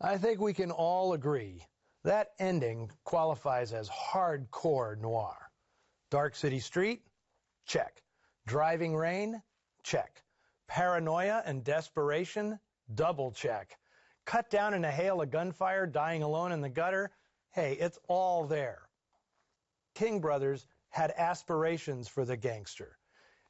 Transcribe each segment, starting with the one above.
I think we can all agree that ending qualifies as hardcore noir. Dark City Street? Check. Driving Rain? Check. Paranoia and desperation? Double check. Cut down in a hail of gunfire, dying alone in the gutter? Hey, it's all there. King brothers had aspirations for the gangster.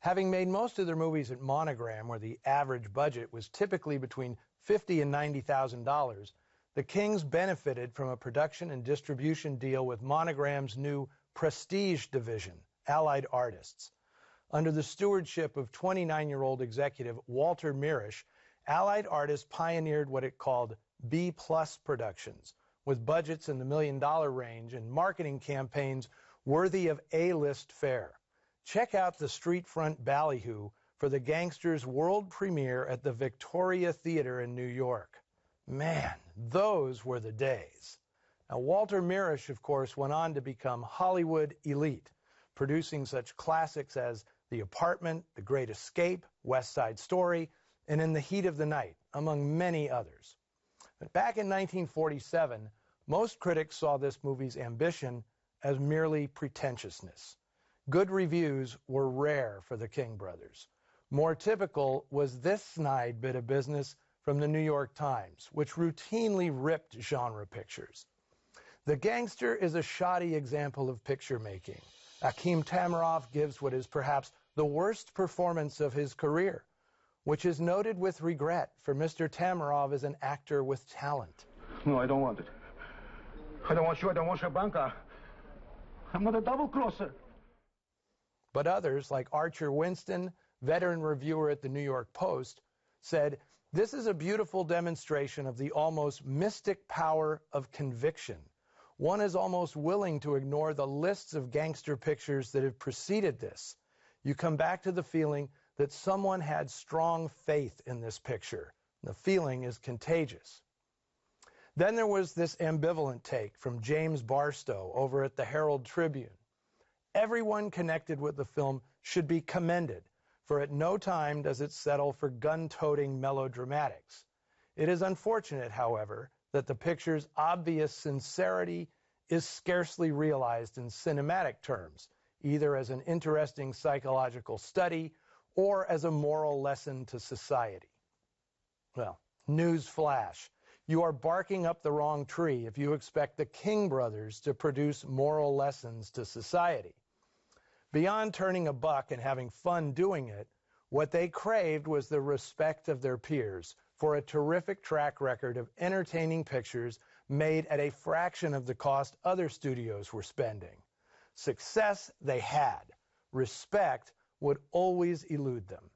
Having made most of their movies at Monogram, where the average budget was typically between $50,000 and $90,000, the Kings benefited from a production and distribution deal with Monogram's new Prestige division, Allied Artists. Under the stewardship of 29-year-old executive Walter Mirisch, Allied Artists pioneered what it called B-plus productions, with budgets in the $1 million range and marketing campaigns worthy of A-list fare. Check out the street front ballyhoo for the Gangster's world premiere at the Victoria Theater in New York. Man, those were the days. Now, Walter Mirisch, of course, went on to become Hollywood elite, producing such classics as The Apartment, The Great Escape, West Side Story, and In the Heat of the Night, among many others. But back in 1947, most critics saw this movie's ambition as merely pretentiousness. Good reviews were rare for the King brothers. More typical was this snide bit of business from the New York Times, which routinely ripped genre pictures. The Gangster is a shoddy example of picture making. Akim Tamiroff gives what is perhaps the worst performance of his career, which is noted with regret, for Mr. Tamiroff is an actor with talent. No, I don't want it. I don't want you, I don't want your banker. I'm not a double-crosser. But others, like Archer Winston, veteran reviewer at the New York Post, said, "This is a beautiful demonstration of the almost mystic power of conviction. One is almost willing to ignore the lists of gangster pictures that have preceded this. You come back to the feeling that someone had strong faith in this picture. The feeling is contagious." Then there was this ambivalent take from James Barstow over at the Herald Tribune. Everyone connected with the film should be commended, for at no time does it settle for gun-toting melodramatics. It is unfortunate, however, that the picture's obvious sincerity is scarcely realized in cinematic terms, either as an interesting psychological study or as a moral lesson to society. Well, news flash. You are barking up the wrong tree if you expect the King brothers to produce moral lessons to society. Beyond turning a buck and having fun doing it, what they craved was the respect of their peers for a terrific track record of entertaining pictures made at a fraction of the cost other studios were spending. Success they had. Respect would always elude them.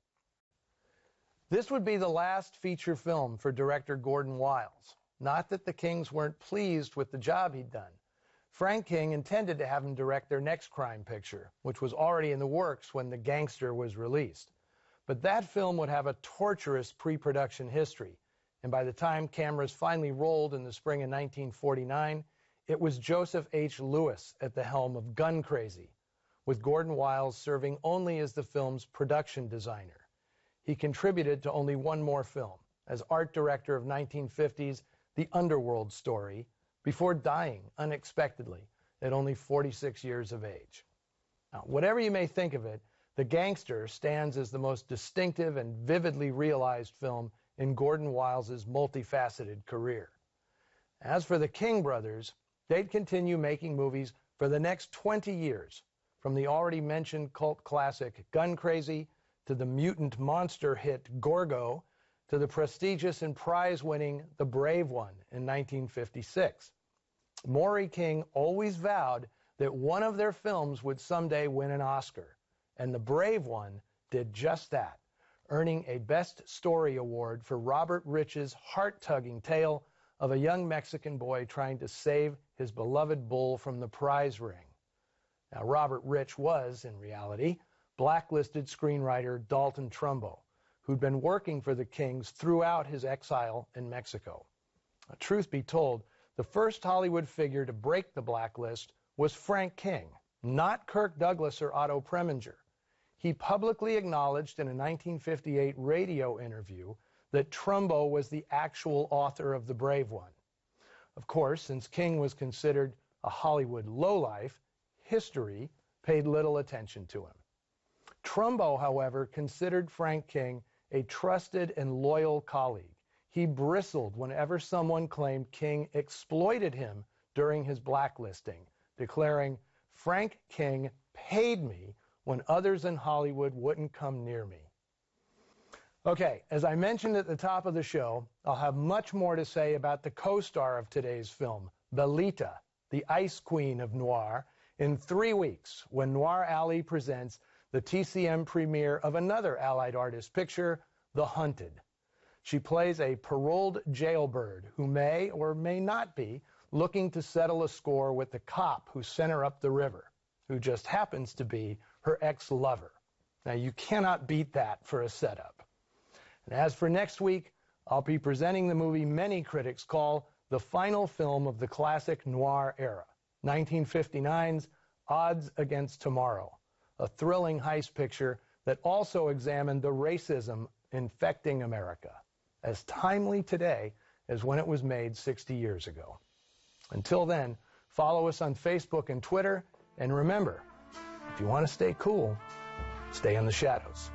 This would be the last feature film for director Gordon Wiles. Not that the Kings weren't pleased with the job he'd done. Frank King intended to have him direct their next crime picture, which was already in the works when The Gangster was released. But that film would have a torturous pre-production history, and by the time cameras finally rolled in the spring of 1949, it was Joseph H. Lewis at the helm of Gun Crazy, with Gordon Wiles serving only as the film's production designer. He contributed to only one more film, as art director of 1950's The Underworld Story, before dying unexpectedly at only 46 years of age. Now, whatever you may think of it, The Gangster stands as the most distinctive and vividly realized film in Gordon Wiles's multifaceted career. As for the King brothers, they'd continue making movies for the next 20 years, from the already mentioned cult classic Gun Crazy to the mutant monster hit Gorgo to the prestigious and prize-winning The Brave One in 1956. Maury King always vowed that one of their films would someday win an Oscar, and The Brave One did just that, earning a Best Story Award for Robert Rich's heart-tugging tale of a young Mexican boy trying to save his beloved bull from the prize ring. Now, Robert Rich was, in reality, blacklisted screenwriter Dalton Trumbo, who'd been working for the Kings throughout his exile in Mexico. Now, truth be told, the first Hollywood figure to break the blacklist was Frank King, not Kirk Douglas or Otto Preminger. He publicly acknowledged in a 1958 radio interview that Trumbo was the actual author of The Brave One, Of course, since King was considered a Hollywood lowlife, history paid little attention to him. Trumbo, however, considered Frank King a trusted and loyal colleague. He bristled whenever someone claimed King exploited him during his blacklisting, declaring, "Frank King paid me when others in Hollywood wouldn't come near me." Okay, as I mentioned at the top of the show, I'll have much more to say about the co-star of today's film, Belita, the ice queen of noir, in 3 weeks when Noir Alley presents the TCM premiere of another Allied artist picture, The Hunted. She plays a paroled jailbird who may or may not be looking to settle a score with the cop who sent her up the river, who just happens to be her ex-lover. Now, you cannot beat that for a setup. And as for next week, I'll be presenting the movie many critics call the final film of the classic noir era, 1959's Odds Against Tomorrow, a thrilling heist picture that also examined the racism infecting America, as timely today as when it was made 60 years ago. Until then, follow us on Facebook and Twitter, and remember, if you want to stay cool, stay in the shadows.